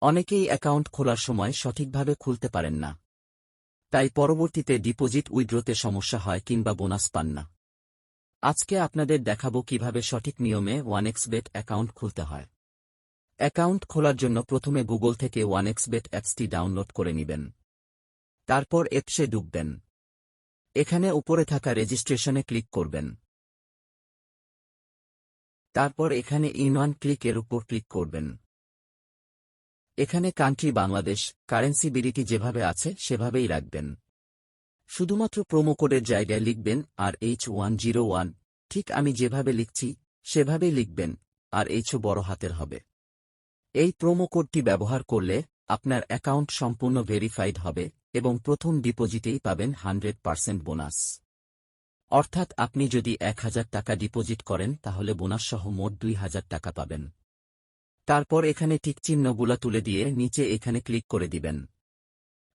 অনেকেই অ্যাকাউন্ট খোলার সময় সঠিকভাবে খুলতে পারেন না। তাই পরবর্তীতে ডিপোজিট উইথড্রতে সমস্যা হয় কিংবা বোনাস পান না। আজকে আপনাদের দেখাবো কিভাবে সঠিক নিয়মে 1xBet অ্যাকাউন্ট খুলতে হয়। অ্যাকাউন্ট খোলার জন্য প্রথমে গুগল থেকে 1xBet অ্যাপসটি ডাউনলোড করে নেবেন। তারপর অ্যাপসে ঢুকবেন। এখানে উপরে থাকা রেজিস্ট্রেশনে ক্লিক করবেন। তারপর এখানে ইন ওয়ান ক্লিকের উপর ক্লিক করবেন। এখানে কান্ট্রি বাংলাদেশ, কারেন্সি বিডিটি যেভাবে আছে সেভাবেই রাখবেন। শুধুমাত্র প্রোমো কোডের জায়গায় লিখবেন RH101, ঠিক আমি যেভাবে লিখছি সেভাবেই লিখবেন, আর এইচও বড় হাতের হবে। এই প্রোমো কোডটি ব্যবহার করলে আপনার অ্যাকাউন্ট সম্পূর্ণ ভেরিফাইড হবে এবং প্রথম ডিপোজিটেই পাবেন 100% বোনাস। অর্থাৎ আপনি যদি 1000 টাকা ডিপোজিট করেন তাহলে বোনাসসহ মোট 2000 টাকা পাবেন। তারপর এখানে টিকচিহ্নগুলা তুলে দিয়ে নিচে এখানে ক্লিক করে দিবেন।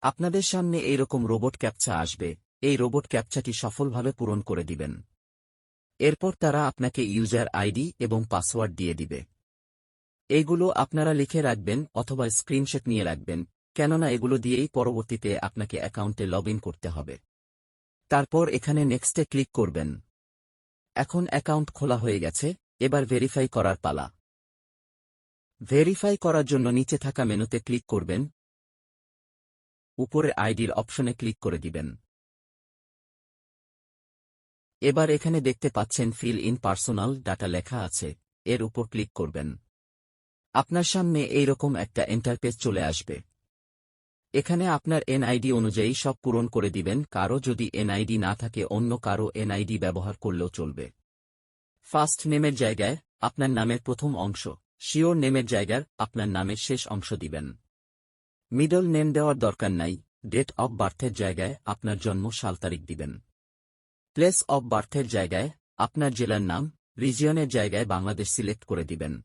আপনাদের সামনে এইরকম রোবট ক্যাপচা আসবে, এই রোবট ক্যাপচাটি সফলভাবে পূরণ করে দিবেন। এরপর তারা আপনাকে ইউজার আইডি এবং পাসওয়ার্ড দিয়ে দিবে। এইগুলো আপনারা লিখে রাখবেন অথবা স্ক্রিনশট নিয়ে রাখবেন, কেননা এগুলো দিয়েই পরবর্তীতে আপনাকে অ্যাকাউন্টে লগ ইন করতে হবে। তারপর এখানে নেক্সটে ক্লিক করবেন। এখন অ্যাকাউন্ট খোলা হয়ে গেছে, এবার ভেরিফাই করার পালা। ভেরিফাই করার জন্য নিচে থাকা মেনুতে ক্লিক করবেন। উপরে আইডির অপশনে ক্লিক করে দিবেন। এবার এখানে দেখতে পাচ্ছেন ফিল ইন পার্সোনাল ডাটা লেখা আছে, এর উপর ক্লিক করবেন। আপনার সামনে এইরকম একটা ইন্টারফেস চলে আসবে। এখানে আপনার এনআইডি অনুযায়ী সব পূরণ করে দিবেন, কারো যদি এনআইডি না থাকে অন্য কারো এনআইডি ব্যবহার করলেও চলবে। ফার্স্ট নেমের জায়গায় আপনার নামের প্রথম অংশ, শিওর নেমের জায়গায় আপনার নামের শেষ অংশ দিবেন। মিডল নেম দেওয়ার দরকার নাই, ডেট অফ বার্থের জায়গায় আপনার জন্ম সাল তারিখ দিবেন। প্লেস অফ বার্থের জায়গায় আপনার জেলার নাম, রিজিয়নের জায়গায় বাংলাদেশ সিলেক্ট করে দিবেন।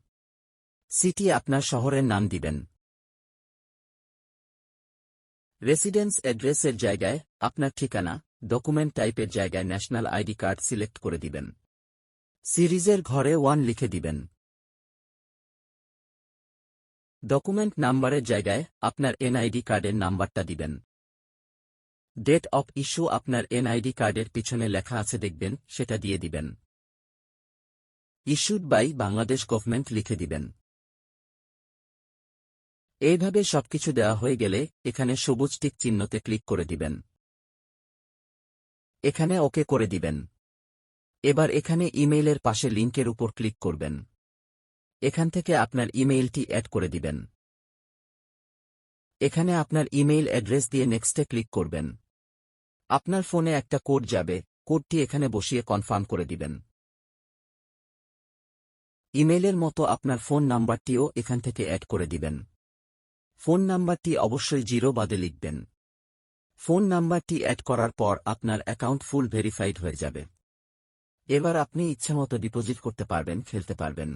সিটি আপনার শহরের নাম দিবেন। রেসিডেন্স অ্যাড্রেসের জায়গায় আপনার ঠিকানা, ডকুমেন্ট টাইপের জায়গায় ন্যাশনাল আইডি কার্ড সিলেক্ট করে দিবেন। সিরিজের ঘরে 1 লিখে দিবেন। ডকুমেন্ট নাম্বারের জায়গায় আপনার এনআইডি কার্ডের নাম্বারটা দিবেন। ডেট অফ ইস্যু আপনার এনআইডি কার্ডের পিছনে লেখা আছে দেখবেন, সেটা দিয়ে দিবেন। ইস্যুড বাই বাংলাদেশ গভর্নমেন্ট লিখে দিবেন। এইভাবে সবকিছু দেওয়া হয়ে গেলে এখানে সবুজ টিক চিহ্নতে ক্লিক করে দিবেন। এখানে ওকে করে দিবেন। এবার এখানে ইমেইলের পাশে লিঙ্কের উপর ক্লিক করবেন। এখান থেকে আপনার ইমেইলটি অ্যাড করে দিবেন। এখানে আপনার ইমেইল অ্যাড্রেস দিয়ে নেক্সটে ক্লিক করবেন। আপনার ফোনে একটা কোড যাবে, কোডটি এখানে বসিয়ে কনফার্ম করে দিবেন। ইমেইলের মতো আপনার ফোন নাম্বারটিও এখান থেকে অ্যাড করে দিবেন। ফোন নাম্বারটি অবশ্যই 0 বাদে লিখবেন। ফোন নাম্বারটি অ্যাড করার পর আপনার অ্যাকাউন্ট ফুল ভেরিফাইড হয়ে যাবে। এবার আপনি ইচ্ছামতো ডিপোজিট করতে পারবেন, খেলতে পারবেন।